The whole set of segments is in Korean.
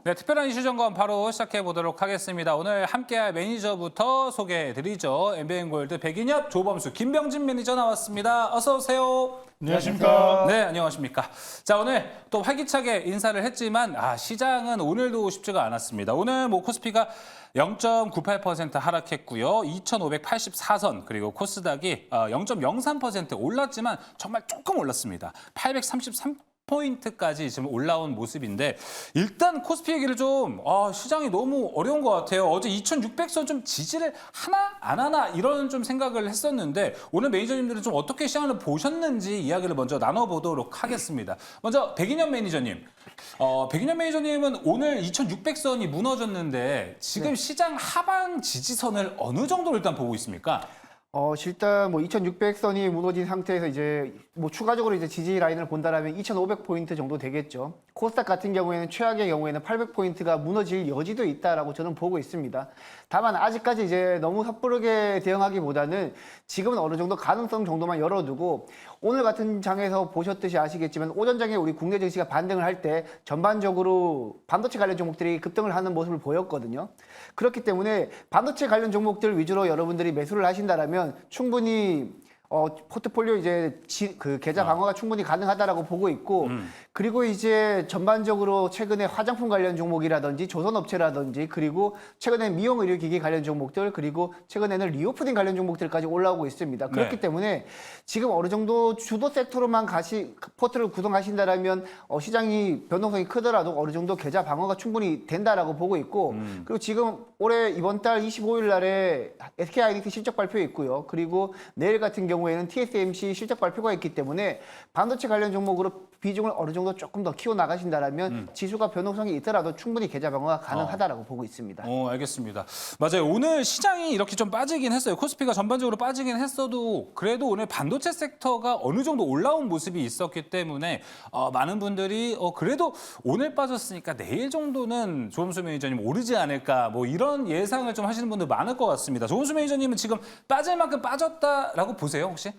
네, 특별한 이슈 점검 바로 시작해 보도록 하겠습니다. 오늘 함께할 매니저부터 소개해드리죠. 엠비엔골드 백인엽, 조범수, 김병진 매니저 나왔습니다. 어서 오세요. 안녕하십니까. 네, 안녕하십니까. 자, 오늘 또 활기차게 인사를 했지만 시장은 오늘도 쉽지가 않았습니다. 오늘 코스피가 0.98% 하락했고요. 2,584선 그리고 코스닥이 0.03% 올랐지만 정말 조금 올랐습니다. 833포인트까지 지금 올라온 모습인데 일단 코스피 얘기를 좀 시장이 너무 어려운 것 같아요. 어제 2,600선 좀 지지를 하나 안 하나 이런 좀 생각을 했었는데 오늘 매니저님들은 좀 어떻게 시장을 보셨는지 이야기를 먼저 나눠보도록 하겠습니다. 먼저 백인엽 매니저님. 백인엽 매니저님은 오늘 2,600선이 무너졌는데 지금 시장 하방 지지선을 어느 정도로 일단 보고 있습니까? 일단 2,600선이 무너진 상태에서 이제 추가적으로 이제 지지 라인을 본다라면 2,500포인트 정도 되겠죠. 코스닥 같은 경우에는 최악의 경우에는 800포인트가 무너질 여지도 있다라고 저는 보고 있습니다. 다만 아직까지 이제 너무 섣부르게 대응하기보다는 지금은 어느 정도 가능성 정도만 열어두고 오늘 같은 장에서 보셨듯이 아시겠지만 오전장에 우리 국내 증시가 반등을 할 때 전반적으로 반도체 관련 종목들이 급등을 하는 모습을 보였거든요. 그렇기 때문에 반도체 관련 종목들 위주로 여러분들이 매수를 하신다라면 충분히 포트폴리오 이제 계좌 방어가 충분히 가능하다라고 보고 있고 그리고 이제 전반적으로 최근에 화장품 관련 종목이라든지 조선업체라든지 그리고 최근에 미용 의료기기 관련 종목들 그리고 최근에는 리오프닝 관련 종목들까지 올라오고 있습니다. 그렇기 때문에 지금 어느 정도 주도 섹터로만 포트를 구성하신다라면 시장이 변동성이 크더라도 어느 정도 계좌 방어가 충분히 된다라고 보고 있고 그리고 지금 올해 이번 달 25일 날에 SK하이닉스 실적 발표 있고요. 그리고 내일 같은 경우에는 TSMC 실적 발표가 있기 때문에 반도체 관련 종목으로 비중을 어느 정도 조금 더 키워 나가신다라면 지수가 변동성이 있더라도 충분히 계좌 방어가 가능하다라고 보고 있습니다. 알겠습니다. 맞아요. 오늘 시장이 이렇게 좀 빠지긴 했어요. 코스피가 전반적으로 빠지긴 했어도 그래도 오늘 반도체 섹터가 어느 정도 올라온 모습이 있었기 때문에 많은 분들이 그래도 오늘 빠졌으니까 내일 정도는 조범수 매니저님 오르지 않을까 이런 예상을 좀 하시는 분들 많을 것 같습니다. 조범수 매니저님은 지금 빠질 만큼 빠졌다라고 보세요, 혹시?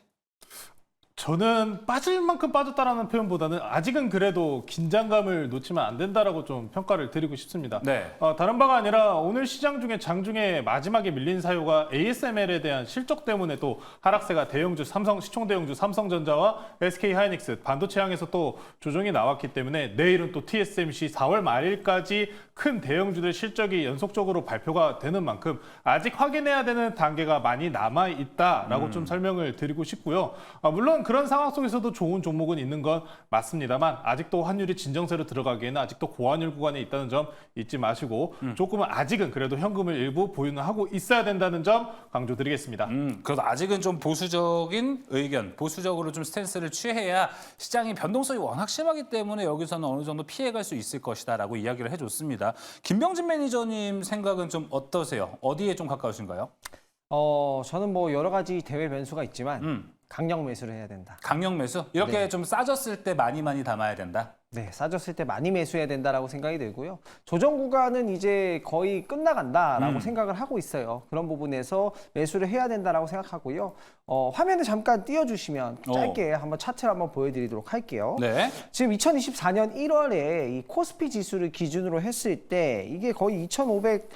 저는 빠질 만큼 빠졌다라는 표현보다는 아직은 그래도 긴장감을 놓치면 안 된다라고 좀 평가를 드리고 싶습니다. 네. 다른 바가 아니라 오늘 시장 중에 장중에 마지막에 밀린 사유가 ASML에 대한 실적 때문에 또 하락세가 대형주 시총 대형주 삼성전자와 SK하이닉스 반도체 향에서 또 조정이 나왔기 때문에 내일은 또 TSMC 4월 말일까지 큰 대형주들 실적이 연속적으로 발표가 되는 만큼 아직 확인해야 되는 단계가 많이 남아 있다라고 좀 설명을 드리고 싶고요. 물론 그런 상황 속에서도 좋은 종목은 있는 건 맞습니다만 아직도 환율이 진정세로 들어가기에는 아직도 고환율 구간에 있다는 점 잊지 마시고 조금은 아직은 그래도 현금을 일부 보유는 하고 있어야 된다는 점 강조드리겠습니다. 그래도 아직은 좀 보수적인 의견, 보수적으로 좀 스탠스를 취해야 시장이 변동성이 워낙 심하기 때문에 여기서는 어느 정도 피해갈 수 있을 것이다라고 이야기를 해줬습니다. 김병진 매니저님 생각은 좀 어떠세요? 어디에 좀 가까우신가요? 저는 여러 가지 대외 변수가 있지만 강력 매수를 해야 된다. 강력 매수? 이렇게 좀 싸졌을 때 많이 담아야 된다? 네, 싸졌을 때 많이 매수해야 된다라고 생각이 들고요. 조정 구간은 이제 거의 끝나간다라고 생각을 하고 있어요. 그런 부분에서 매수를 해야 된다라고 생각하고요. 화면을 잠깐 띄워주시면 짧게 한번 차트를 한번 보여드리도록 할게요. 네. 지금 2024년 1월에 이 코스피 지수를 기준으로 했을 때 이게 거의 2,400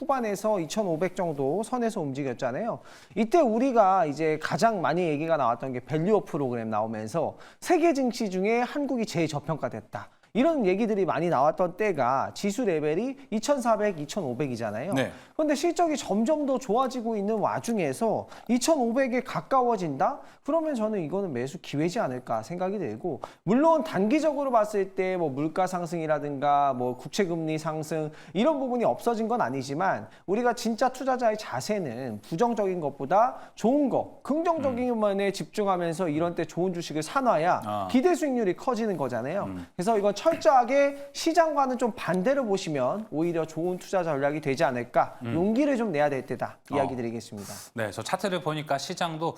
후반에서 2,500 정도 선에서 움직였잖아요. 이때 우리가 이제 가장 많이 얘기가 나왔던 게 밸류업 프로그램 나오면서 세계 증시 중에 한국이 제일 저평가됐다. 이런 얘기들이 많이 나왔던 때가 지수 레벨이 2,400, 2,500이잖아요. 네. 그런데 실적이 점점 더 좋아지고 있는 와중에서 2,500에 가까워진다? 그러면 저는 이거는 매수 기회지 않을까 생각이 들고 물론 단기적으로 봤을 때 물가 상승이라든가 국채 금리 상승 이런 부분이 없어진 건 아니지만 우리가 진짜 투자자의 자세는 부정적인 것보다 좋은 거, 긍정적인 면에 집중하면서 이런 때 좋은 주식을 사놔야 기대 수익률이 커지는 거잖아요. 그래서 이건 철저하게 시장과는 좀 반대로 보시면 오히려 좋은 투자 전략이 되지 않을까 용기를 좀 내야 될 때다 이야기 드리겠습니다. 네, 저 차트를 보니까 시장도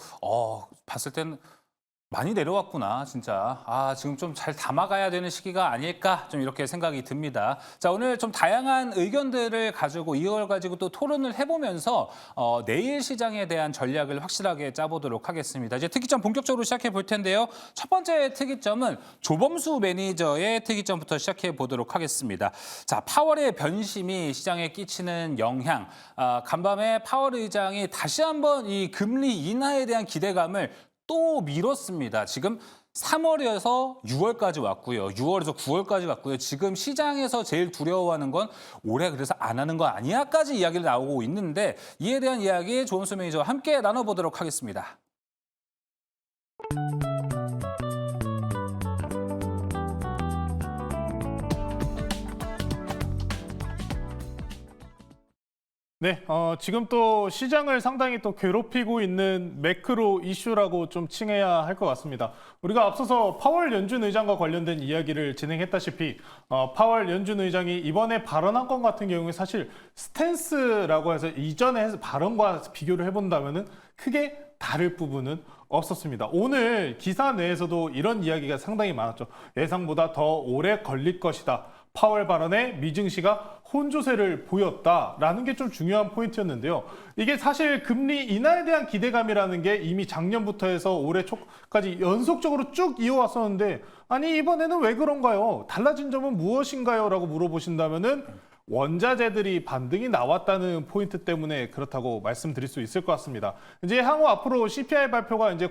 봤을 때는 많이 내려왔구나, 진짜. 지금 좀 잘 담아가야 되는 시기가 아닐까, 좀 이렇게 생각이 듭니다. 자, 오늘 좀 다양한 의견들을 가지고 이걸 가지고 또 토론을 해보면서 내일 시장에 대한 전략을 확실하게 짜보도록 하겠습니다. 이제 특이점 본격적으로 시작해 볼 텐데요. 첫 번째 특이점은 조범수 매니저의 특이점부터 시작해 보도록 하겠습니다. 자, 파월의 변심이 시장에 끼치는 영향. 간밤에 파월 의장이 다시 한번 이 금리 인하에 대한 기대감을 또 미뤘습니다. 지금 3월에서 6월까지 왔고요. 6월에서 9월까지 왔고요. 지금 시장에서 제일 두려워하는 건 올해 그래서 안 하는 거 아니야까지 이야기를 나오고 있는데 이에 대한 이야기 조범수 매니저와 함께 나눠보도록 하겠습니다. 네, 지금 또 시장을 상당히 또 괴롭히고 있는 매크로 이슈라고 좀 칭해야 할 것 같습니다. 우리가 앞서서 파월 연준 의장과 관련된 이야기를 진행했다시피 파월 연준 의장이 이번에 발언한 건 같은 경우에 사실 스탠스라고 해서 이전에 발언과 비교를 해본다면은 크게 다를 부분은 없었습니다. 오늘 기사 내에서도 이런 이야기가 상당히 많았죠. 예상보다 더 오래 걸릴 것이다. 파월 발언에 미증시가 혼조세를 보였다라는 게 좀 중요한 포인트였는데요. 이게 사실 금리 인하에 대한 기대감이라는 게 이미 작년부터 해서 올해 초까지 연속적으로 쭉 이어왔었는데 아니 이번에는 왜 그런가요? 달라진 점은 무엇인가요? 라고 물어보신다면은 원자재들이 반등이 나왔다는 포인트 때문에 그렇다고 말씀드릴 수 있을 것 같습니다. 이제 향후 앞으로 CPI 발표가 이제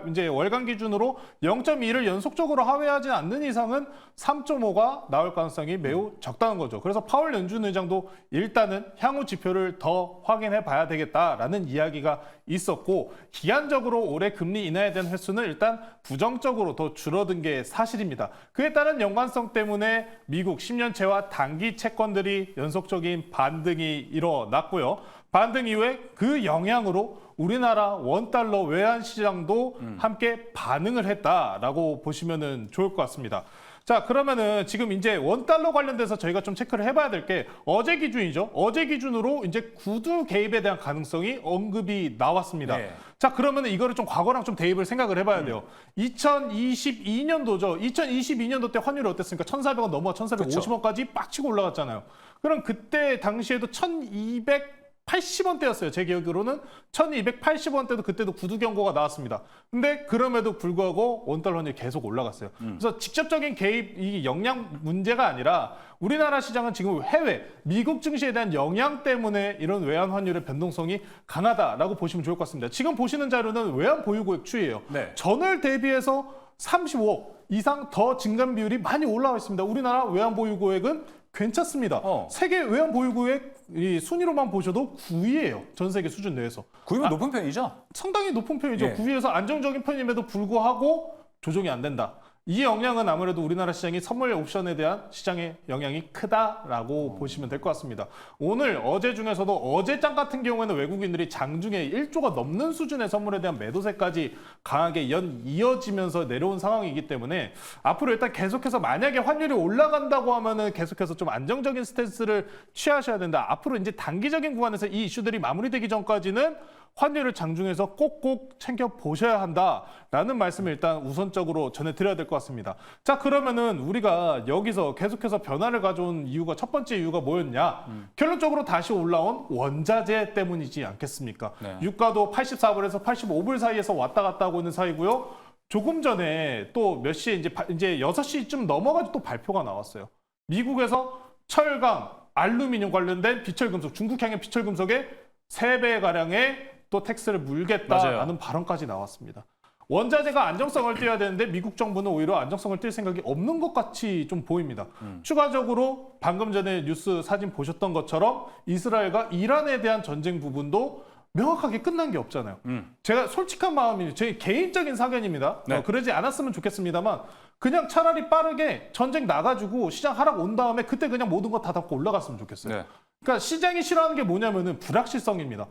이제 월간 기준으로 0.2를 연속적으로 하회하지 않는 이상은 3.5가 나올 가능성이 매우 적다는 거죠. 그래서 파월 연준 의장도 일단은 향후 지표를 더 확인해 봐야 되겠다라는 이야기가 있었고 기한적으로 올해 금리 인하에 대한 횟수는 일단 부정적으로 더 줄어든 게 사실입니다. 그에 따른 연관성 때문에 미국 10년채와 단기 채권들이 연속적인 반등이 일어났고요. 반등 이후에 그 영향으로 우리나라 원달러 외환 시장도 함께 반응을 했다라고 보시면 좋을 것 같습니다. 자, 그러면은 지금 이제 원달러 관련돼서 저희가 좀 체크를 해봐야 될 게 어제 기준이죠. 어제 기준으로 이제 구두 개입에 대한 가능성이 언급이 나왔습니다. 네. 자, 그러면은 이거를 좀 과거랑 좀 대입을 생각을 해봐야 돼요. 2022년도죠. 2022년도 때 환율이 어땠습니까? 1,400원 넘어 1,450원까지 빡 치고 올라갔잖아요. 그럼 그때 당시에도 1,280원대였어요. 제 기억으로는 1,280원대도 그때도 구두 경고가 나왔습니다. 근데 그럼에도 불구하고 원달러 환율이 계속 올라갔어요. 그래서 직접적인 개입, 이 영향 문제가 아니라 우리나라 시장은 지금 해외, 미국 증시에 대한 영향 때문에 이런 외환 환율의 변동성이 강하다라고 보시면 좋을 것 같습니다. 지금 보시는 자료는 외환 보유고액 추이예요. 네. 전월 대비해서 35억 이상 더 증감 비율이 많이 올라와 있습니다. 우리나라 외환 보유고액은 괜찮습니다. 세계 외환 보유고액 이 순위로만 보셔도 9위예요. 전 세계 수준 내에서. 9위면 높은 편이죠? 상당히 높은 편이죠. 예. 9위에서 안정적인 편임에도 불구하고 조정이 안 된다. 이 영향은 아무래도 우리나라 시장이 선물 옵션에 대한 시장의 영향이 크다라고 보시면 될 것 같습니다. 오늘 어제 중에서도 어제장 같은 경우에는 외국인들이 장중에 1조가 넘는 수준의 선물에 대한 매도세까지 강하게 이어지면서 내려온 상황이기 때문에 앞으로 일단 계속해서 만약에 환율이 올라간다고 하면은 계속해서 좀 안정적인 스탠스를 취하셔야 된다. 앞으로 이제 단기적인 구간에서 이 이슈들이 마무리되기 전까지는 환율을 장중에서 꼭꼭 챙겨 보셔야 한다라는 말씀을 일단 우선적으로 전해드려야 될 것 같습니다. 자, 그러면은 우리가 여기서 계속해서 변화를 가져온 이유가 첫 번째 이유가 뭐였냐? 결론적으로 다시 올라온 원자재 때문이지 않겠습니까? 네. 유가도 84불에서 85불 사이에서 왔다 갔다 하고 있는 사이고요. 조금 전에 또 몇 시에 이제 6시쯤 넘어가지고 또 발표가 나왔어요. 미국에서 철강, 알루미늄 관련된 비철금속, 중국향의 비철금속의 3배가량의 또 텍스를 물겠다라는 맞아요. 발언까지 나왔습니다. 원자재가 안정성을 띄어야 되는데 미국 정부는 오히려 안정성을 띨 생각이 없는 것 같이 좀 보입니다. 추가적으로 방금 전에 뉴스 사진 보셨던 것처럼 이스라엘과 이란에 대한 전쟁 부분도 명확하게 끝난 게 없잖아요. 제가 솔직한 마음이 제 개인적인 사견입니다. 네. 그러지 않았으면 좋겠습니다만 그냥 차라리 빠르게 전쟁 나가지고 시장 하락 온 다음에 그때 그냥 모든 거 다 닫고 올라갔으면 좋겠어요. 네. 그러니까 시장이 싫어하는 게 뭐냐면은 불확실성입니다.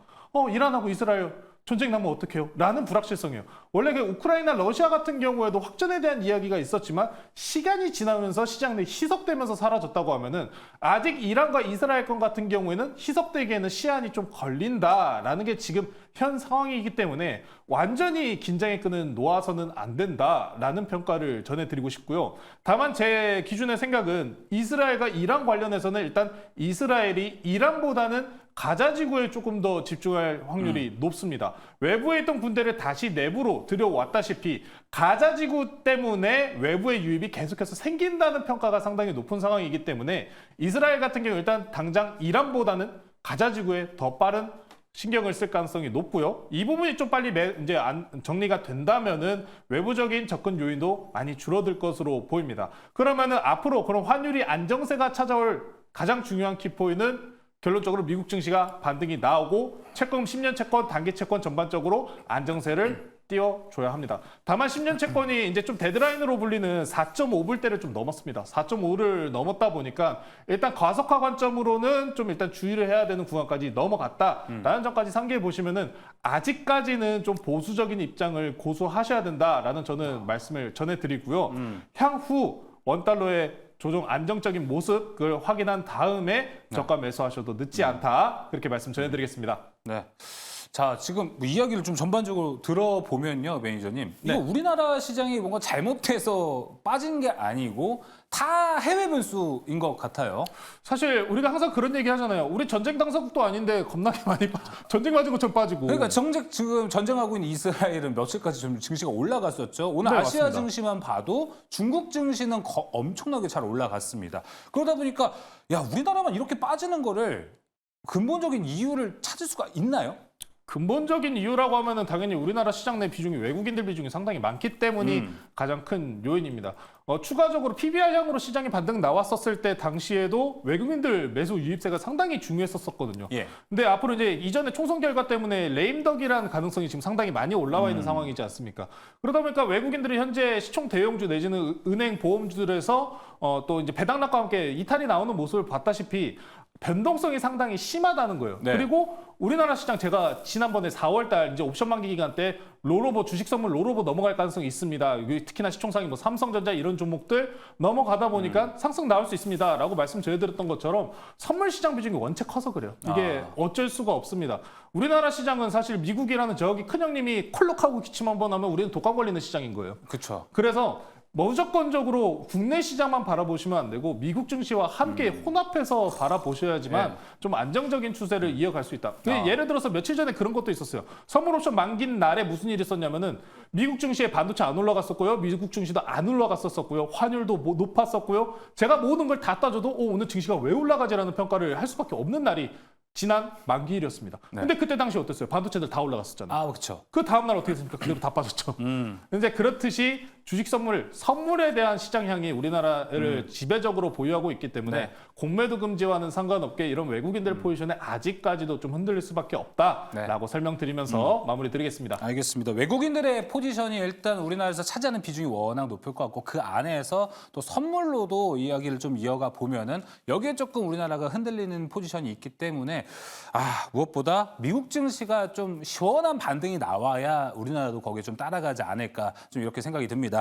이란하고 이스라엘 전쟁 나면 어떡해요? 라는 불확실성이에요. 원래 그 우크라이나, 러시아 같은 경우에도 확전에 대한 이야기가 있었지만 시간이 지나면서 시장 내 희석되면서 사라졌다고 하면은 아직 이란과 이스라엘 건 같은 경우에는 희석되기에는 시한이 좀 걸린다라는 게 지금 현 상황이기 때문에 완전히 긴장의 끈은 놓아서는 안 된다라는 평가를 전해드리고 싶고요. 다만 제 기준의 생각은 이스라엘과 이란 관련해서는 일단 이스라엘이 이란보다는 가자 지구에 조금 더 집중할 확률이 높습니다. 외부에 있던 군대를 다시 내부로 들여왔다시피 가자 지구 때문에 외부의 유입이 계속해서 생긴다는 평가가 상당히 높은 상황이기 때문에 이스라엘 같은 경우 일단 당장 이란보다는 가자 지구에 더 빠른 신경을 쓸 가능성이 높고요. 이 부분이 좀 빨리 이제 정리가 된다면은 외부적인 접근 요인도 많이 줄어들 것으로 보입니다. 그러면은 앞으로 그런 환율이 안정세가 찾아올 가장 중요한 키포인트는 결론적으로 미국 증시가 반등이 나오고 채권 10년 채권, 단기 채권 전반적으로 안정세를 띄워줘야 합니다. 다만 10년 채권이 이제 좀 데드라인으로 불리는 4.5불대를 좀 넘었습니다. 4.5를 넘었다 보니까 일단 가속화 관점으로는 좀 일단 주의를 해야 되는 구간까지 넘어갔다라는 점까지 상기해 보시면은 아직까지는 좀 보수적인 입장을 고수하셔야 된다라는 저는 말씀을 전해드리고요. 향후 원달러의 조정 안정적인 모습을 확인한 다음에 저가 매수하셔도 늦지 않다. 그렇게 말씀 전해드리겠습니다. 네. 자, 지금 뭐 이야기를 좀 전반적으로 들어보면요, 매니저님. 이거 네. 우리나라 시장이 뭔가 잘못해서 빠진 게 아니고 다 해외 변수인 것 같아요. 사실 우리가 항상 그런 얘기 하잖아요. 우리 전쟁 당사국도 아닌데 겁나게 많이 전쟁 맞은 것처럼 빠지고. 그러니까 지금 전쟁하고 있는 이스라엘은 며칠까지 좀 증시가 올라갔었죠. 오늘 네, 아시아 맞습니다. 증시만 봐도 중국 증시는 엄청나게 잘 올라갔습니다. 그러다 보니까 야, 우리나라만 이렇게 빠지는 거를 근본적인 이유를 찾을 수가 있나요? 근본적인 이유라고 하면은 당연히 우리나라 시장 내 비중이 외국인들 비중이 상당히 많기 때문이 가장 큰 요인입니다. 추가적으로 PBR향으로 시장이 반등 나왔었을 때 당시에도 외국인들 매수 유입세가 상당히 중요했었거든요. 예. 근데 앞으로 이제 이전에 총선 결과 때문에 레임덕이라는 가능성이 지금 상당히 많이 올라와 있는 상황이지 않습니까? 그러다 보니까 외국인들이 현재 시총 대형주 내지는 은행 보험주들에서 또 이제 배당락과 함께 이탈이 나오는 모습을 봤다시피 변동성이 상당히 심하다는 거예요. 네. 그리고 우리나라 시장 제가 지난번에 4월달 이제 옵션 만기 기간 때 롤오버 주식 선물 롤오버 넘어갈 가능성이 있습니다. 특히나 시총상위 뭐 삼성전자 이런 종목들 넘어가다 보니까 상승 나올 수 있습니다라고 말씀 드렸던 것처럼 선물 시장 비중이 원체 커서 그래요. 이게 어쩔 수가 없습니다. 우리나라 시장은 사실 미국이라는 저기 큰 형님이 콜록하고 기침 한번 하면 우리는 독감 걸리는 시장인 거예요. 그렇죠. 그래서 무조건적으로 국내 시장만 바라보시면 안 되고 미국 증시와 함께 혼합해서 바라보셔야지만 네. 좀 안정적인 추세를 이어갈 수 있다. 근데 예를 들어서 며칠 전에 그런 것도 있었어요. 선물 옵션 만긴 날에 무슨 일이 있었냐면은 미국 증시에 반도체 안 올라갔었고요. 미국 증시도 안 올라갔었고요. 환율도 높았었고요. 제가 모든 걸 다 따져도 오늘 증시가 왜 올라가지라는 평가를 할 수밖에 없는 날이 지난 만기일이었습니다. 네. 근데 그때 당시 어땠어요? 반도체들 다 올라갔었잖아요. 아, 그렇죠. 그 다음날 어떻게 됐습니까? 그대로 다 빠졌죠. 근데 그렇듯이 주식 선물에 대한 시장 향이 우리나라를 지배적으로 보유하고 있기 때문에 네. 공매도 금지와는 상관없게 이런 외국인들 포지션에 아직까지도 좀 흔들릴 수밖에 없다라고 설명드리면서 마무리 드리겠습니다. 알겠습니다. 외국인들의 포지션이 일단 우리나라에서 차지하는 비중이 워낙 높을 것 같고 그 안에서 또 선물로도 이야기를 좀 이어가 보면은 여기에 조금 우리나라가 흔들리는 포지션이 있기 때문에 무엇보다 미국 증시가 좀 시원한 반등이 나와야 우리나라도 거기에 좀 따라가지 않을까 좀 이렇게 생각이 듭니다.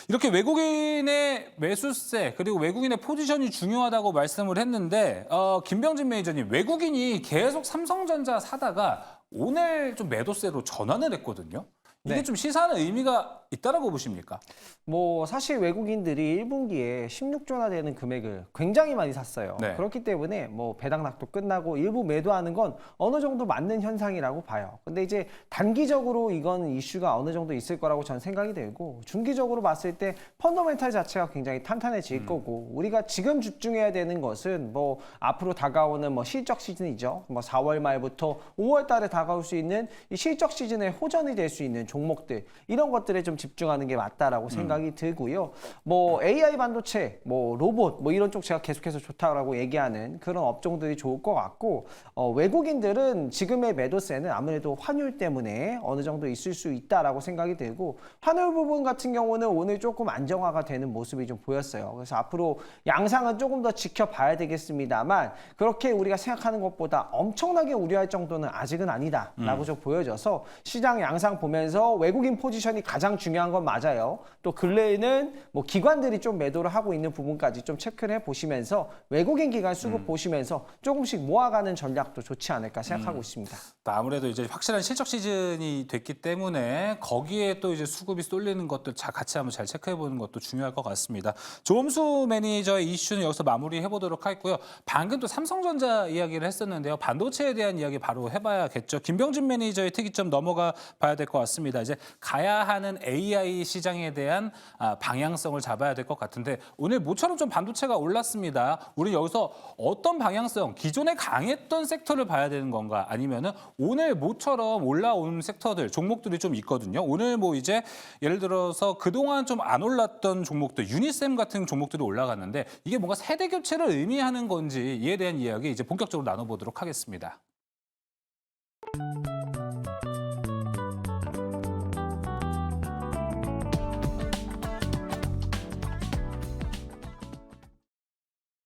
이렇게 외국인의 매수세 그리고 외국인의 포지션이 중요하다고 말씀을 했는데 김병진 매니저님 외국인이 계속 삼성전자 사다가 오늘 좀 매도세로 전환을 했거든요. 이게 네. 좀 시사하는 의미가 있다라고 보십니까? 뭐 사실 외국인들이 1분기에 16조나 되는 금액을 굉장히 많이 샀어요. 네. 그렇기 때문에 뭐 배당락도 끝나고 일부 매도하는 건 어느 정도 맞는 현상이라고 봐요. 근데 이제 단기적으로 이건 이슈가 어느 정도 있을 거라고 저는 생각이 들고 중기적으로 봤을 때 펀더멘탈 자체가 굉장히 탄탄해질 거고 우리가 지금 집중해야 되는 것은 뭐 앞으로 다가오는 뭐 실적 시즌이죠. 뭐 4월 말부터 5월 달에 다가올 수 있는 이 실적 시즌의 호전이 될 수 있는 종목들 이런 것들에 좀 집중하는 게 맞다라고 생각이 들고요. 뭐 AI 반도체, 뭐 로봇, 뭐 이런 쪽 제가 계속해서 좋다라고 얘기하는 그런 업종들이 좋을 것 같고 외국인들은 지금의 매도세는 아무래도 환율 때문에 어느 정도 있을 수 있다라고 생각이 들고 환율 부분 같은 경우는 오늘 조금 안정화가 되는 모습이 좀 보였어요. 그래서 앞으로 양상은 조금 더 지켜봐야 되겠습니다만 그렇게 우리가 생각하는 것보다 엄청나게 우려할 정도는 아직은 아니다라고 좀 보여져서 시장 양상 보면서 외국인 포지션이 가장 중요한 건 맞아요. 또 근래에는 뭐 기관들이 좀 매도를 하고 있는 부분까지 좀 체크를 해보시면서 외국인 기관 수급 보시면서 조금씩 모아가는 전략도 좋지 않을까 생각하고 있습니다. 아무래도 이제 확실한 실적 시즌이 됐기 때문에 거기에 또 이제 수급이 쏠리는 것들 같이 한번 잘 체크해 보는 것도 중요할 것 같습니다. 조범수 매니저의 이슈는 여기서 마무리해 보도록 하겠고요. 방금 또 삼성전자 이야기를 했었는데요. 반도체에 대한 이야기 바로 해봐야겠죠. 김병준 매니저의 특이점 넘어가 봐야 될 것 같습니다. 이제 가야 하는 AI 시장에 대한 방향성을 잡아야 될 것 같은데 오늘 모처럼 좀 반도체가 올랐습니다. 우리 여기서 어떤 방향성, 기존에 강했던 섹터를 봐야 되는 건가 아니면은 오늘 모처럼 올라온 섹터들, 종목들이 좀 있거든요. 오늘 뭐 이제 예를 들어서 그동안 좀 안 올랐던 종목들, 유니셈 같은 종목들이 올라갔는데 이게 뭔가 세대 교체를 의미하는 건지 이에 대한 이야기 이제 본격적으로 나눠보도록 하겠습니다.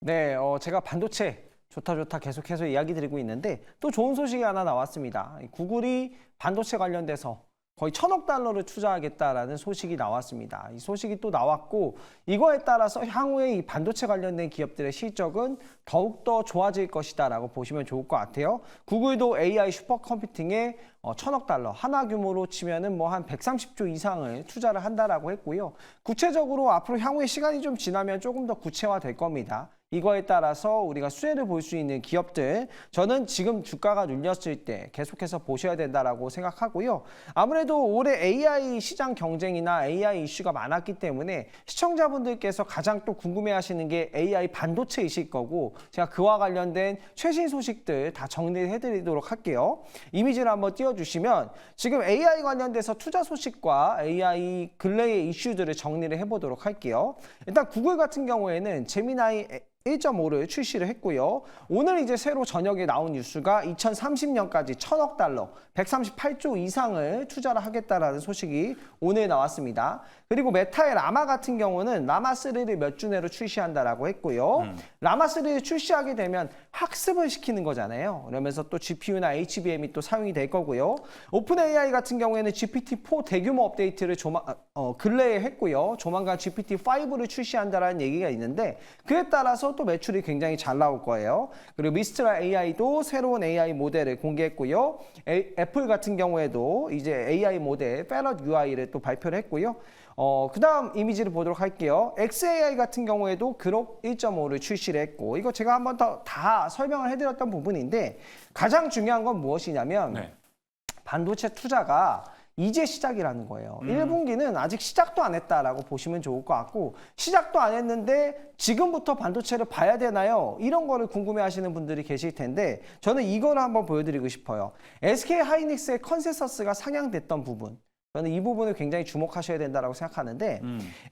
네, 제가 반도체 좋다 계속해서 이야기 드리고 있는데 또 좋은 소식이 하나 나왔습니다. 구글이 반도체 관련돼서 거의 1,000억 달러를 투자하겠다라는 소식이 나왔습니다. 이 소식이 또 나왔고 이거에 따라서 향후에 이 반도체 관련된 기업들의 실적은 더욱더 좋아질 것이다라고 보시면 좋을 것 같아요. 구글도 AI 슈퍼컴퓨팅에 1,000억 달러, 하나 규모로 치면은 뭐 한 130조 이상을 투자를 한다라고 했고요. 구체적으로 앞으로 향후에 시간이 좀 지나면 조금 더 구체화될 겁니다. 이거에 따라서 우리가 수혜를 볼 수 있는 기업들, 저는 지금 주가가 눌렸을 때 계속해서 보셔야 된다라고 생각하고요. 아무래도 올해 AI 시장 경쟁이나 AI 이슈가 많았기 때문에 시청자분들께서 가장 또 궁금해하시는 게 AI 반도체이실 거고 제가 그와 관련된 최신 소식들 다 정리해드리도록 할게요. 이미지를 한번 띄워주시면 지금 AI 관련돼서 투자 소식과 AI 근래의 이슈들을 정리를 해보도록 할게요. 일단 구글 같은 경우에는 제미나이 1.5를 출시를 했고요. 오늘 이제 새로 저녁에 나온 뉴스가 2030년까지 1,000억 달러, 138조 이상을 투자를 하겠다라는 소식이 오늘 나왔습니다. 그리고 메타의 라마 같은 경우는 라마3를 몇 주 내로 출시한다라고 했고요. 라마3를 출시하게 되면 학습을 시키는 거잖아요. 그러면서 또 GPU나 HBM이 또 사용이 될 거고요. 오픈 AI 같은 경우에는 GPT-4 대규모 업데이트를 근래에 했고요. 조만간 GPT-5를 출시한다라는 얘기가 있는데 그에 따라서 또 매출이 굉장히 잘 나올 거예요. 그리고 미스트라 AI도 새로운 AI 모델을 공개했고요. 애플 같은 경우에도 이제 AI 모델 패럿 UI를 또 발표를 했고요. 그 다음 이미지를 보도록 할게요. XAI 같은 경우에도 그록 1.5를 출시를 했고 이거 제가 한번 더 다 설명을 해드렸던 부분인데 가장 중요한 건 무엇이냐면 네. 반도체 투자가 이제 시작이라는 거예요. 1분기는 아직 시작도 안 했다라고 보시면 좋을 것 같고 시작도 안 했는데 지금부터 반도체를 봐야 되나요? 이런 거를 궁금해하시는 분들이 계실 텐데 저는 이거를 한번 보여드리고 싶어요. SK 하이닉스의 컨센서스가 상향됐던 부분. 저는 이 부분을 굉장히 주목하셔야 된다고 생각하는데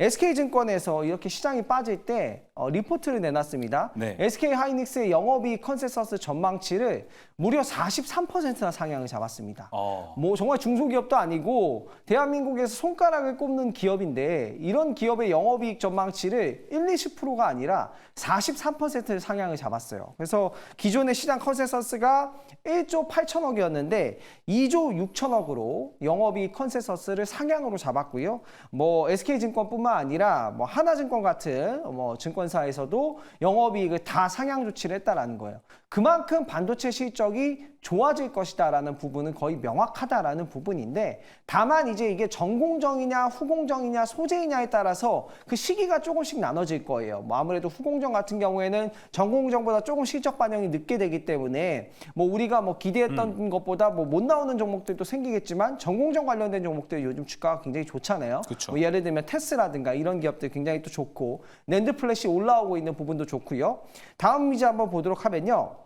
SK증권에서 이렇게 시장이 빠질 때 리포트를 내놨습니다. 네. SK 하이닉스의 영업이익 컨센서스 전망치를 무려 43%나 상향을 잡았습니다. 뭐 정말 중소기업도 아니고 대한민국에서 손가락을 꼽는 기업인데 이런 기업의 영업이익 전망치를 20%가 아니라 43%를 상향을 잡았어요. 그래서 기존의 시장 컨센서스가 1조 8천억이었는데 2조 6천억으로 영업이익 컨센서스를 상향으로 잡았고요. 뭐 SK증권뿐만 아니라 뭐 하나증권 같은 뭐 증권사에서도 영업이익을 다 상향 조치를 했다라는 거예요. 그만큼 반도체 실적이 좋아질 것이다라는 부분은 거의 명확하다라는 부분인데 다만 이제 이게 전공정이냐 후공정이냐 소재이냐에 따라서 그 시기가 조금씩 나눠질 거예요. 뭐 아무래도 후공정 같은 경우에는 전공정보다 조금 실적 반영이 늦게 되기 때문에 뭐 우리가 뭐 기대했던 것보다 뭐 못 나오는 종목들도 생기겠지만 전공정 관련된 종목들 요즘 주가가 굉장히 좋잖아요. 뭐 예를 들면 테스라든가 이런 기업들 굉장히 또 좋고 낸드 플래시 올라오고 있는 부분도 좋고요. 다음 이미지 한번 보도록 하면요.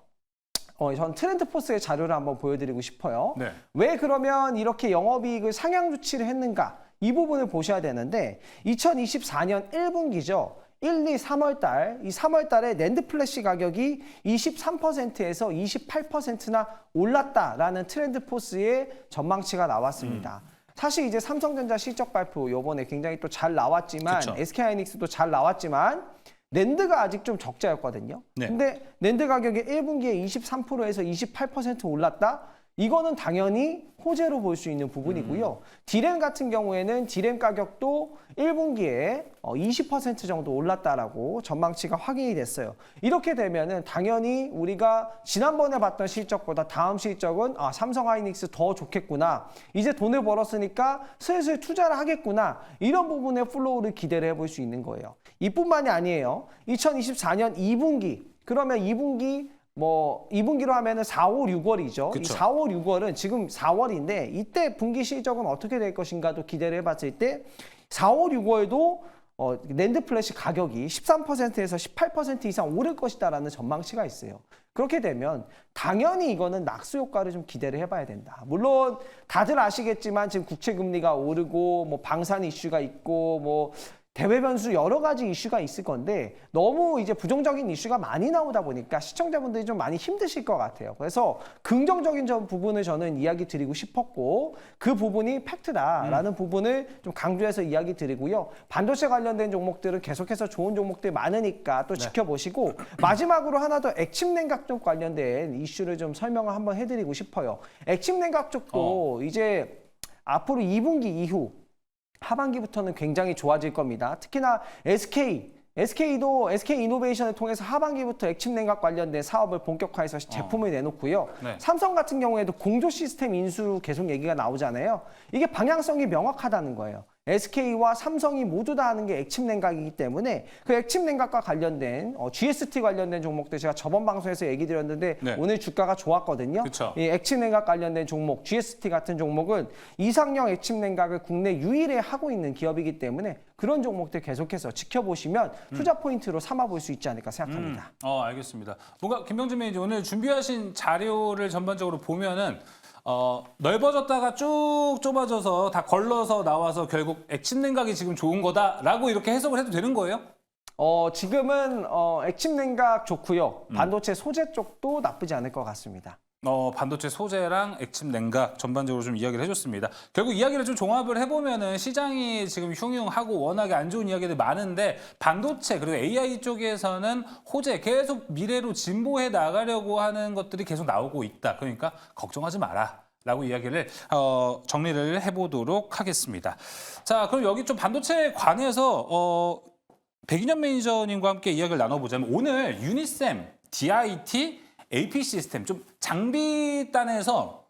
전 트렌드포스의 자료를 한번 보여드리고 싶어요. 네. 왜 그러면 이렇게 영업이익을 상향 조치를 했는가? 이 부분을 보셔야 되는데 2024년 1분기죠. 1, 2, 3월 달, 이 3월 달에 낸드 플래시 가격이 23%에서 28%나 올랐다라는 트렌드 포스의 전망치가 나왔습니다. 사실 이제 삼성전자 실적 발표 요번에 굉장히 또 잘 나왔지만 그쵸. SK하이닉스도 잘 나왔지만 낸드가 아직 좀 적자였거든요. 네. 근데 낸드 가격이 1분기에 23%에서 28% 올랐다? 이거는 당연히 호재로 볼 수 있는 부분이고요. 디램 같은 경우에는 디램 가격도 1분기에 20% 정도 올랐다라고 전망치가 확인이 됐어요. 이렇게 되면은 당연히 우리가 지난번에 봤던 실적보다 다음 실적은 삼성하이닉스 더 좋겠구나. 이제 돈을 벌었으니까 슬슬 투자를 하겠구나. 이런 부분의 플로우를 기대를 해볼 수 있는 거예요. 이뿐만이 아니에요. 2024년 2분기. 그러면 2분기 2분기로 하면은 4, 5, 6월이죠. 이 그쵸. 4, 5, 6월은 지금 4월인데 이때 분기 실적은 어떻게 될 것인가도 기대를 해봤을 때 4, 5, 6월도 낸드 플래시 가격이 13%에서 18% 이상 오를 것이다라는 전망치가 있어요. 그렇게 되면 당연히 이거는 낙수 효과를 좀 기대를 해봐야 된다. 물론 다들 아시겠지만 지금 국채 금리가 오르고 방산 이슈가 있고 대외 변수 여러 가지 이슈가 있을 건데 너무 이제 부정적인 이슈가 많이 나오다 보니까 시청자분들이 좀 많이 힘드실 것 같아요. 그래서 긍정적인 부분을 저는 이야기 드리고 싶었고 그 부분이 팩트다라는 부분을 좀 강조해서 이야기 드리고요. 반도체 관련된 종목들은 계속해서 좋은 종목들 많으니까 또 지켜보시고 마지막으로 하나 더 액침 냉각 쪽 관련된 이슈를 좀 설명을 한번 해드리고 싶어요. 액침 냉각 쪽도 이제 앞으로 2분기 이후 하반기부터는 굉장히 좋아질 겁니다. 특히나 SK도 SK이노베이션을 통해서 하반기부터 액침 냉각 관련된 사업을 본격화해서 제품을 내놓고요. 네. 삼성 같은 경우에도 공조 시스템 인수 계속 얘기가 나오잖아요. 이게 방향성이 명확하다는 거예요. SK와 삼성이 모두 다 하는 게 액침 냉각이기 때문에 그 액침 냉각과 관련된 GST 관련된 종목들 제가 저번 방송에서 얘기 드렸는데 네. 오늘 주가가 좋았거든요. 그쵸. 이 액침 냉각 관련된 종목 GST 같은 종목은 이상형 액침 냉각을 국내 유일에 하고 있는 기업이기 때문에 그런 종목들 계속해서 지켜보시면 투자 포인트로 삼아볼 수 있지 않을까 생각합니다. 알겠습니다. 뭔가 김병준 매니저 오늘 준비하신 자료를 전반적으로 보면은 넓어졌다가 쭉 좁아져서 다 걸러서 나와서 결국 액침 냉각이 지금 좋은 거다라고 이렇게 해석을 해도 되는 거예요? 지금은 액침 냉각 좋고요. 반도체 소재 쪽도 나쁘지 않을 것 같습니다. 반도체 소재랑 액침 냉각 전반적으로 좀 이야기를 해줬습니다. 결국 이야기를 좀 종합을 해보면은 시장이 지금 흉흉하고 워낙에 안 좋은 이야기들 많은데 반도체 그리고 AI 쪽에서는 호재 계속 미래로 진보해 나가려고 하는 것들이 계속 나오고 있다. 그러니까 걱정하지 마라. 라고 이야기를 정리를 해보도록 하겠습니다. 자, 그럼 여기 좀 반도체에 관해서 백인현 매니저님과 함께 이야기를 나눠보자면 오늘 유니셈, DIT, AP 시스템 좀 장비단에서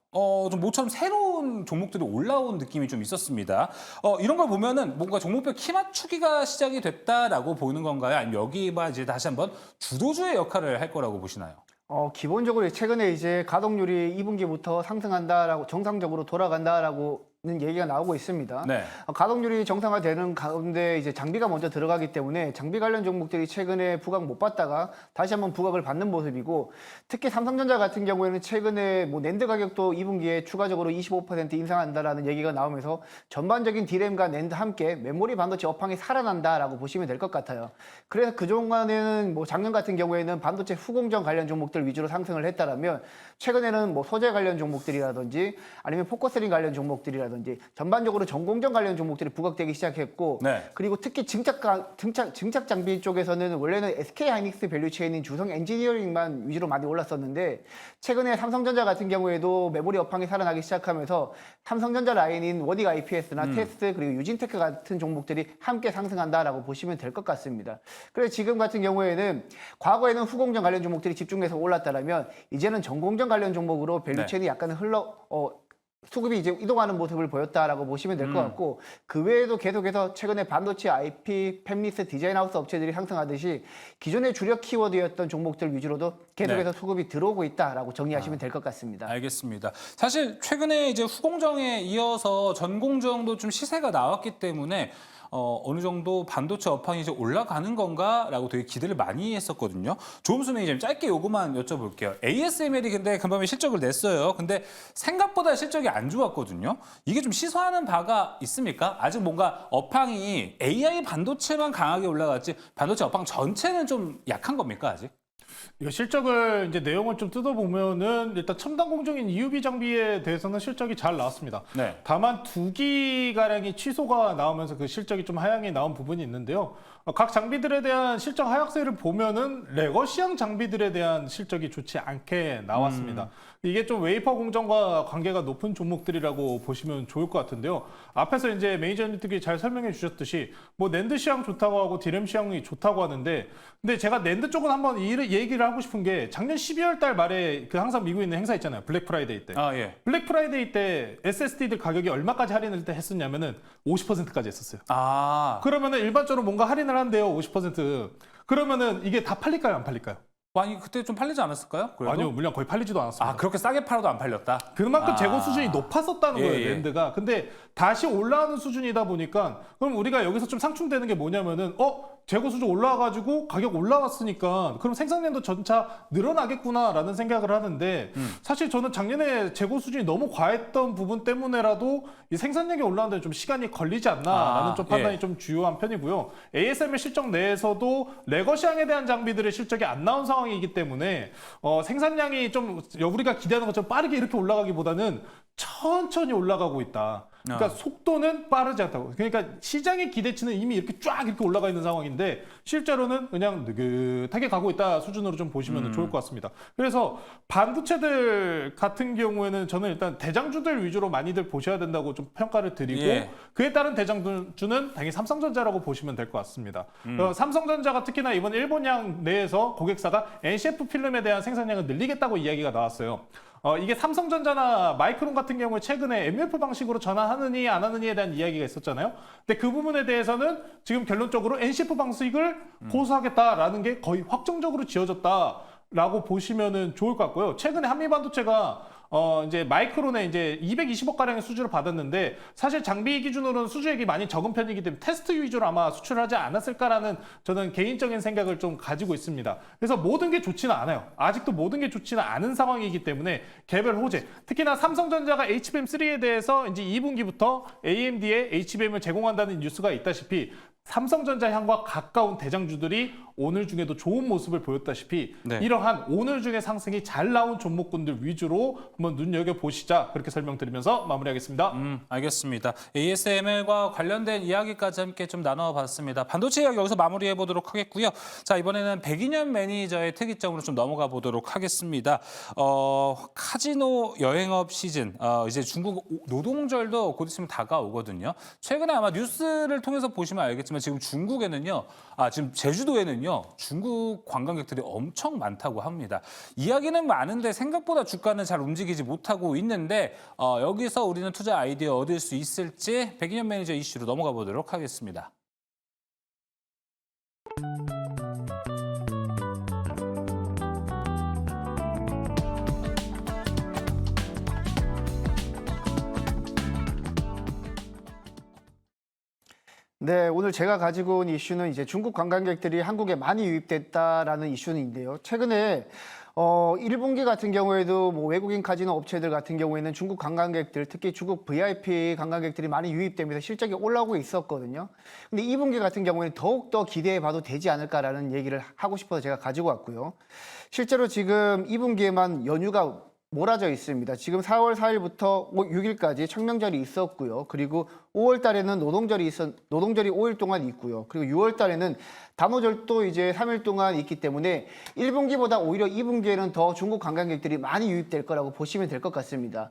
좀 모처럼 새로운 종목들이 올라온 느낌이 좀 있었습니다. 이런 걸 보면은 뭔가 종목별 키 맞추기가 시작이 됐다라고 보는 건가요? 아니면 여기만 이제 다시 한번 주도주의 역할을 할 거라고 보시나요? 기본적으로 최근에 이제 가동률이 2분기부터 상승한다라고 정상적으로 돌아간다라고 얘기가 나오고 있습니다. 네. 가동률이 정상화되는 가운데 이제 장비가 먼저 들어가기 때문에 장비 관련 종목들이 최근에 부각 못 받다가 다시 한번 부각을 받는 모습이고 특히 삼성전자 같은 경우에는 최근에 낸드 가격도 2분기에 추가적으로 25% 인상한다라는 얘기가 나오면서 전반적인 디램과 낸드 함께 메모리 반도체 업황이 살아난다라고 보시면 될 것 같아요. 그래서 그동안에는 작년 같은 경우에는 반도체 후공정 관련 종목들 위주로 상승을 했다라면 최근에는 소재 관련 종목들이라든지 아니면 포커스링 관련 종목들이라든지 전반적으로 전공정 관련 종목들이 부각되기 시작했고 네. 그리고 특히 증착 장비 쪽에서는 원래는 SK하이닉스 밸류체인인 주성 엔지니어링만 위주로 많이 올랐었는데 최근에 삼성전자 같은 경우에도 메모리 업황이 살아나기 시작하면서 삼성전자 라인인 워닉 IPS나 테스트 그리고 유진테크 같은 종목들이 함께 상승한다라고 보시면 될 것 같습니다. 그래서 지금 같은 경우에는 과거에는 후공정 관련 종목들이 집중해서 올랐다면 이제는 전공정 관련 종목으로 밸류체인이 약간 수급이 이제 이동하는 모습을 보였다라고 보시면 될 것 같고 그 외에도 계속해서 최근에 반도체 IP, 팹리스, 디자인하우스 업체들이 상승하듯이 기존의 주력 키워드였던 종목들 위주로도 계속해서 수급이 들어오고 있다라고 정리하시면 될 것 같습니다. 알겠습니다. 사실 최근에 이제 후공정에 이어서 전공정도 좀 시세가 나왔기 때문에 어느 정도 반도체 업황이 이제 올라가는 건가라고 되게 기대를 많이 했었거든요. 조금수 매니저님 짧게 요거만 여쭤볼게요. ASML이 근데 금밤에 실적을 냈어요. 근데 생각보다 실적이 안 좋았거든요. 이게 좀 시사하는 바가 있습니까? 아직 뭔가 업황이 AI 반도체만 강하게 올라갔지 반도체 업황 전체는 좀 약한 겁니까 아직? 이거 실적을 이제 내용을 좀 뜯어보면은 일단 첨단 공정인 EUV 장비에 대해서는 실적이 잘 나왔습니다. 네. 다만 2기 가량이 취소가 나오면서 그 실적이 좀 하향이 나온 부분이 있는데요. 각 장비들에 대한 실적 하락세를 보면은 레거시형 장비들에 대한 실적이 좋지 않게 나왔습니다. 이게 좀 웨이퍼 공정과 관계가 높은 종목들이라고 보시면 좋을 것 같은데요. 앞에서 이제 매니저님들이 잘 설명해 주셨듯이 뭐 낸드 시황 좋다고 하고 디램 시황이 좋다고 하는데 근데 제가 낸드 쪽은 한번 이 얘기를 하고 싶은 게 작년 12월 달 말에 그 항상 미국에 있는 행사 있잖아요. 블랙 프라이데이 때. 아 예. 블랙 프라이데이 때 SSD들 가격이 얼마까지 할인을 때 했었냐면은 50%까지 했었어요. 아 그러면은 일반적으로 뭔가 할인을 한대요. 50%. 그러면은 이게 다 팔릴까요? 안 팔릴까요? 아니 그때 좀 팔리지 않았을까요? 그래도? 아니요. 물량 거의 팔리지도 않았습니다. 아 그렇게 싸게 팔아도 안 팔렸다. 그만큼 아. 재고 수준이 높았었다는 예, 거예요, 예. 랜드가. 근데 다시 올라가는 수준이다 보니까 그럼 우리가 여기서 좀 상충되는 게 뭐냐면은 재고 수준 올라와가지고 가격 올라갔으니까 그럼 생산량도 전차 늘어나겠구나라는 생각을 하는데 사실 저는 작년에 재고 수준이 너무 과했던 부분 때문에라도 이 생산량이 올라가는데 좀 시간이 걸리지 않나라는 좀 판단이 예. 좀 주요한 편이고요. ASML 실적 내에서도 레거시향에 대한 장비들의 실적이 안 나온 상황이기 때문에 생산량이 좀 우리가 기대하는 것처럼 빠르게 이렇게 올라가기보다는 천천히 올라가고 있다. 그러니까 속도는 빠르지 않다고. 그러니까 시장의 기대치는 이미 이렇게 쫙 이렇게 올라가 있는 상황인데 실제로는 그냥 느긋하게 가고 있다 수준으로 좀 보시면 좋을 것 같습니다. 그래서 반도체들 같은 경우에는 저는 일단 대장주들 위주로 많이들 보셔야 된다고 좀 평가를 드리고 예. 그에 따른 대장주는 당연히 삼성전자라고 보시면 될 것 같습니다. 삼성전자가 특히나 이번 일본양 내에서 고객사가 NCF 필름에 대한 생산량을 늘리겠다고 이야기가 나왔어요. 이게 삼성전자나 마이크론 같은 경우에 최근에 MUF 방식으로 전환하느니 안 하느니에 대한 이야기가 있었잖아요. 근데 그 부분에 대해서는 지금 결론적으로 NCF 방식을 고수하겠다라는 게 거의 확정적으로 지어졌다라고 보시면은 좋을 것 같고요. 최근에 한미반도체가 이제 마이크론에 이제 220억 가량의 수주를 받았는데 사실 장비 기준으로는 수주액이 많이 적은 편이기 때문에 테스트 위주로 아마 수출을 하지 않았을까라는 저는 개인적인 생각을 좀 가지고 있습니다. 그래서 모든 게 좋지는 않아요. 아직도 모든 게 좋지는 않은 상황이기 때문에 개별 호재, 특히나 삼성전자가 HBM3에 대해서 이제 2분기부터 AMD에 HBM을 제공한다는 뉴스가 있다시피 삼성전자 향과 가까운 대장주들이 오늘 중에도 좋은 모습을 보였다시피 네. 이러한 오늘 중에 상승이 잘 나온 종목군들 위주로 한번 눈여겨보시자 그렇게 설명드리면서 마무리하겠습니다. 알겠습니다. ASML과 관련된 이야기까지 함께 좀 나눠봤습니다. 반도체 이야기 여기서 마무리해보도록 하겠고요. 자 이번에는 백인현 매니저의 특이점으로 좀 넘어가 보도록 하겠습니다. 카지노 여행업 시즌, 이제 중국 노동절도 곧 있으면 다가오거든요. 최근에 아마 뉴스를 통해서 보시면 알겠지만 지금 중국에는요, 지금 제주도에는요 중국 관광객들이 엄청 많다고 합니다. 이야기는 많은데 생각보다 주가는 잘 움직이지 못하고 있는데 여기서 우리는 투자 아이디어 얻을 수 있을지 백인현 매니저 이슈로 넘어가 보도록 하겠습니다. 네, 오늘 제가 가지고 온 이슈는 이제 중국 관광객들이 한국에 많이 유입됐다라는 이슈인데요. 최근에 1분기 같은 경우에도 뭐 외국인 카지노 업체들 같은 경우에는 중국 관광객들, 특히 중국 VIP 관광객들이 많이 유입되면서 실적이 올라오고 있었거든요. 근데 2분기 같은 경우에는 더욱더 기대해 봐도 되지 않을까라는 얘기를 하고 싶어서 제가 가지고 왔고요. 실제로 지금 2분기에만 연휴가 몰아져 있습니다. 지금 4월 4일부터 6일까지 청명절이 있었고요. 그리고 5월 달에는 노동절이 5일 동안 있고요. 그리고 6월 달에는 단오절도 이제 3일 동안 있기 때문에 1분기보다 오히려 2분기에는 더 중국 관광객들이 많이 유입될 거라고 보시면 될 것 같습니다.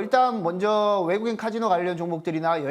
일단 먼저 외국인 카지노 관련 종목들이나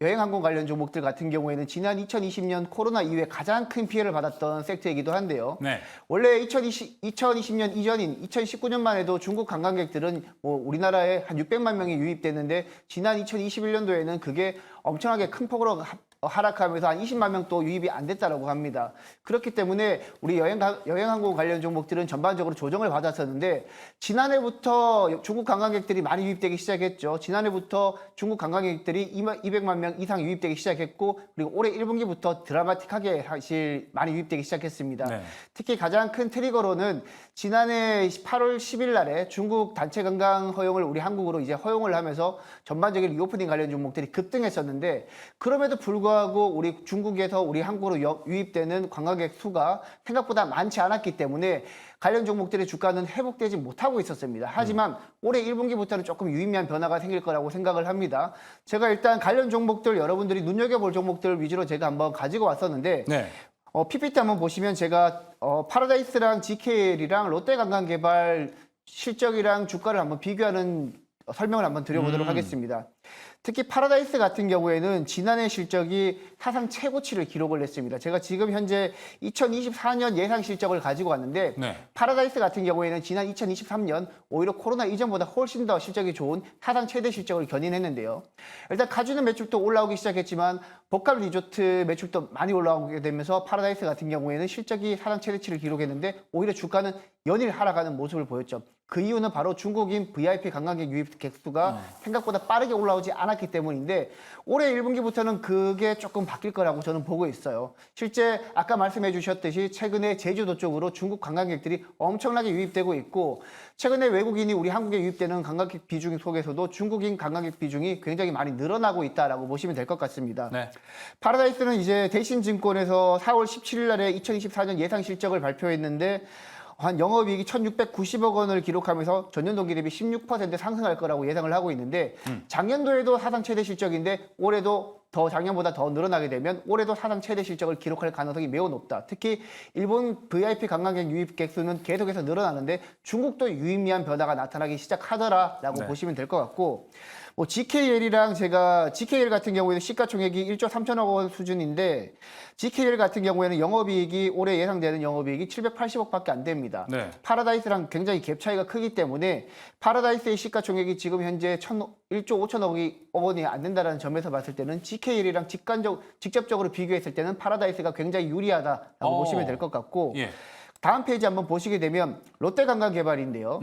여행항공 관련 종목들 같은 경우에는 지난 2020년 코로나 이후에 가장 큰 피해를 받았던 섹터이기도 한데요. 네. 원래 2020년 이전인 2019년만 해도 중국 관광객들은 뭐 우리나라에 한 600만 명이 유입됐는데 지난 2021년도에는 그게 엄청나게 큰 폭으로 하락하면서 한 20만 명 또 유입이 안 됐다라고 합니다. 그렇기 때문에 우리 여행항공 관련 종목들은 전반적으로 조정을 받았었는데 지난해부터 중국 관광객들이 많이 유입되기 시작했죠. 지난해부터 중국 관광객들이 200만 명 이상 유입되기 시작했고 그리고 올해 1분기부터 드라마틱하게 사실 많이 유입되기 시작했습니다. 네. 특히 가장 큰 트리거로는 지난해 8월 10일 날에 중국 단체 관광 허용을 우리 한국으로 이제 허용을 하면서 전반적인 리오프닝 관련 종목들이 급등했었는데 그럼에도 불구하고 우리 중국에서 우리 한국으로 유입되는 관광객 수가 생각보다 많지 않았기 때문에 관련 종목들의 주가는 회복되지 못하고 있었습니다. 하지만 올해 1분기부터는 조금 유의미한 변화가 생길 거라고 생각을 합니다. 제가 일단 관련 종목들 여러분들이 눈여겨볼 종목들 위주로 제가 한번 가지고 왔었는데 네. PPT 한번 보시면 제가 파라다이스랑 GKL이랑 롯데관광개발 실적이랑 주가를 한번 비교하는 설명을 한번 드려보도록 하겠습니다. 특히 파라다이스 같은 경우에는 지난해 실적이 사상 최고치를 기록을 했습니다. 제가 지금 현재 2024년 예상 실적을 가지고 왔는데 네. 파라다이스 같은 경우에는 지난 2023년 오히려 코로나 이전보다 훨씬 더 실적이 좋은 사상 최대 실적을 견인했는데요. 일단 카지노 매출도 올라오기 시작했지만 복합 리조트 매출도 많이 올라오게 되면서 파라다이스 같은 경우에는 실적이 사상 최대치를 기록했는데 오히려 주가는 연일 하락하는 모습을 보였죠. 그 이유는 바로 중국인 VIP 관광객 유입 객수가 생각보다 빠르게 올라오지 않았기 때문인데 올해 1분기부터는 그게 조금 바뀔 거라고 저는 보고 있어요. 실제 아까 말씀해 주셨듯이 최근에 제주도 쪽으로 중국 관광객들이 엄청나게 유입되고 있고 최근에 외국인이 우리 한국에 유입되는 관광객 비중 속에서도 중국인 관광객 비중이 굉장히 많이 늘어나고 있다라고 보시면 될 것 같습니다. 네. 파라다이스는 이제 대신증권에서 4월 17일 날에 2024년 예상 실적을 발표했는데 한 영업이익이 1,690억 원을 기록하면서 전년 동기 대비 16% 상승할 거라고 예상을 하고 있는데 작년도에도 사상 최대 실적인데 올해도 더 작년보다 더 늘어나게 되면 올해도 사상 최대 실적을 기록할 가능성이 매우 높다. 특히 일본 VIP 관광객 유입 객수는 계속해서 늘어나는데 중국도 유의미한 변화가 나타나기 시작하더라라고 네. 보시면 될 것 같고 뭐 GKL이랑 제가 GKL 같은 경우에는 시가총액이 1조 3천억 원 수준인데 GKL 같은 경우에는 영업이익이 올해 예상되는 영업이익이 780억밖에 안 됩니다. 네. 파라다이스랑 굉장히 갭 차이가 크기 때문에 파라다이스의 시가총액이 지금 현재 1조 5천억 원이 안 된다는 점에서 봤을 때는 GKL이랑 직접적으로 비교했을 때는 파라다이스가 굉장히 유리하다라고 보시면 될 것 같고 예. 다음 페이지 한번 보시게 되면 롯데관광개발인데요.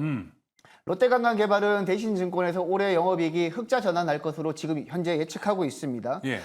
롯데관광개발은 대신증권에서 올해 영업이익이 흑자 전환할 것으로 지금 현재 예측하고 있습니다. 예.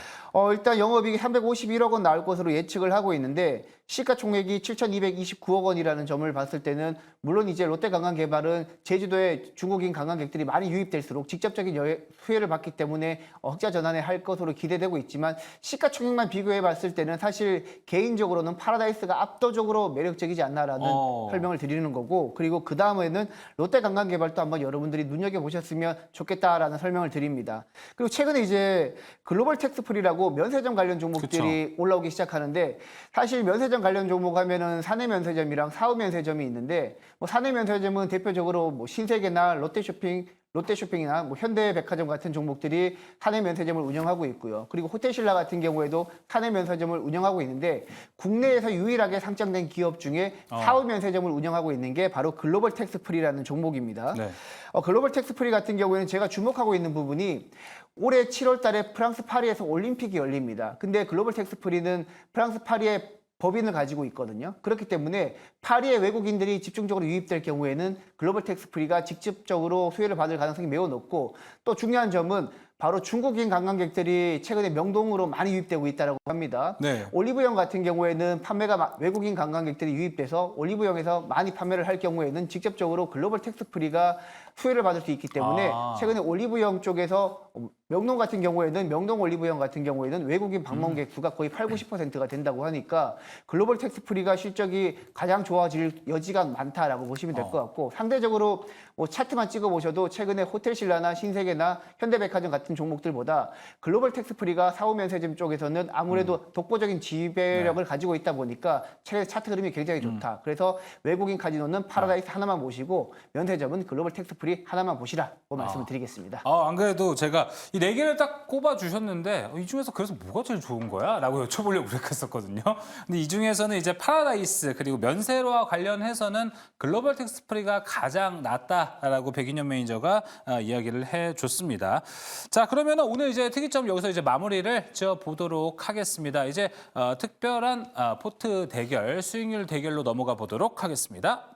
일단 영업이익이 351억 원 나올 것으로 예측을 하고 있는데 시가총액이 7,229억 원이라는 점을 봤을 때는 물론 이제 롯데관광개발은 제주도에 중국인 관광객들이 많이 유입될수록 직접적인 수혜를 받기 때문에 흑자 전환에 할 것으로 기대되고 있지만 시가총액만 비교해 봤을 때는 사실 개인적으로는 파라다이스가 압도적으로 매력적이지 않나라는 설명을 드리는 거고 그리고 그 다음에는 롯데관광개발도 한번 여러분들이 눈여겨보셨으면 좋겠다라는 설명을 드립니다. 그리고 최근에 이제 글로벌 텍스프리라고 면세점 관련 종목들이 올라오기 시작하는데 사실 면세점 관련 종목 하면은 사내 면세점이랑 사후 면세점이 있는데 뭐 사내 면세점은 대표적으로 뭐 신세계나 롯데쇼핑이나 뭐 현대백화점 같은 종목들이 사내 면세점을 운영하고 있고요. 그리고 호텔신라 같은 경우에도 사내 면세점을 운영하고 있는데 국내에서 유일하게 상장된 기업 중에 사후 면세점을 운영하고 있는 게 바로 글로벌 텍스프리라는 종목입니다. 네. 글로벌 텍스프리 같은 경우에는 제가 주목하고 있는 부분이 올해 7월 달에 프랑스 파리에서 올림픽이 열립니다. 근데 글로벌 텍스프리는 프랑스 파리에 법인을 가지고 있거든요. 그렇기 때문에 파리에 외국인들이 집중적으로 유입될 경우에는 글로벌 텍스프리가 직접적으로 수혜를 받을 가능성이 매우 높고 또 중요한 점은 바로 중국인 관광객들이 최근에 명동으로 많이 유입되고 있다고 합니다. 네. 올리브영 같은 경우에는 판매가 외국인 관광객들이 유입돼서 올리브영에서 많이 판매를 할 경우에는 직접적으로 글로벌 텍스프리가 수혜를 받을 수 있기 때문에 최근에 올리브영 쪽에서 명동 올리브영 같은 경우에는 외국인 방문객 수가 거의 80-90%가 된다고 하니까 글로벌 텍스프리가 실적이 가장 좋아질 여지가 많다라고 보시면 될 것 같고 상대적으로 뭐 차트만 찍어보셔도 최근에 호텔신라나 신세계나 현대백화점 같은 종목들보다 글로벌 텍스프리가 사후 면세점 쪽에서는 아무래도 독보적인 지배력을 가지고 있다 보니까 최근 차트 흐름이 굉장히 좋다. 그래서 외국인 카지노는 파라다이스 하나만 보시고 면세점은 글로벌 텍스프리 하나만 보시라고 말씀을 드리겠습니다. 안 그래도 제가 이 4개를 딱 꼽아 주셨는데 이 중에서 그래서 뭐가 제일 좋은 거야? 라고 여쭤보려고 그랬었거든요. 근데 이 중에서는 이제 파라다이스 그리고 면세로와 관련해서는 글로벌 텍스 프리가 가장 낫다라고 백인현 매니저가 이야기를 해줬습니다. 자, 그러면 오늘 이제 특이점 여기서 이제 마무리를 지어 보도록 하겠습니다. 이제 특별한 포트 대결, 수익률 대결로 넘어가 보도록 하겠습니다.